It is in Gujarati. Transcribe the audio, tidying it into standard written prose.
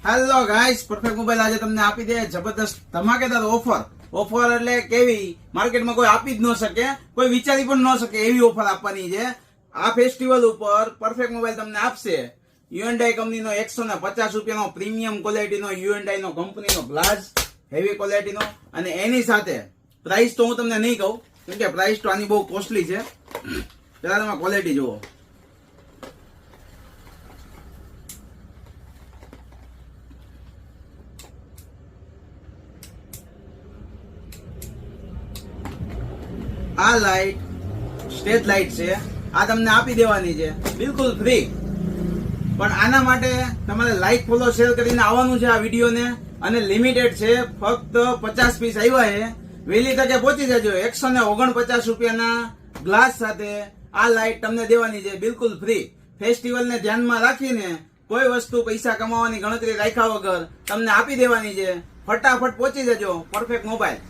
હેલો ગાઈસ, પરફેક્ટ મોબાઈલ આજે તમને આપી દે જબરદસ્ત ધમાકેદાર ઓફર એટલે કેવી માર્કેટમાં કોઈ આપી જ ન શકે, કોઈ વિચારી પણ ન શકે એવી ઓફર આપવાની છે. આ ફેસ્ટિવલ ઉપર પરફેક્ટ મોબાઈલ તમને આપશે યુએનડાઈ કંપનીનો 150 રૂપિયાનો પ્રીમિયમ ક્વોલિટીનો યુએનડાઈ નો કંપનીનો ગ્લાસ, હેવી ક્વોલિટીનો. અને એની સાથે પ્રાઇસ તો હું તમને નહીં કહું, કેમ કે પ્રાઇસ તો આની બહુ કોસ્ટલી છે. પેલા તમે ક્વોલિટી જુઓ. આ લાઈટ સ્ટેજ લાઈટ છે, આ તમને આપી દેવાની છે બિલકુલ ફ્રી. પણ આના માટે તમારે લાઈક ફોલો શેર કરીને આવવાનું છે આ વિડીયોને, અને લિમિટેડ છે, ફક્ત 50 પીસ આવ્યા છે. વહેલી તકે પહોંચી જજો. 149 રૂપિયાના ગ્લાસ સાથે આ લાઈટ તમને દેવાની છે બિલકુલ ફ્રી. ફેસ્ટિવલને ધ્યાનમાં રાખીને કોઈ વસ્તુ પૈસા કમાવાની ગણતરી રાખ્યા વગર તમને આપી દેવાની છે. ફટાફટ પહોંચી જજો પરફેક્ટ મોબાઈલ.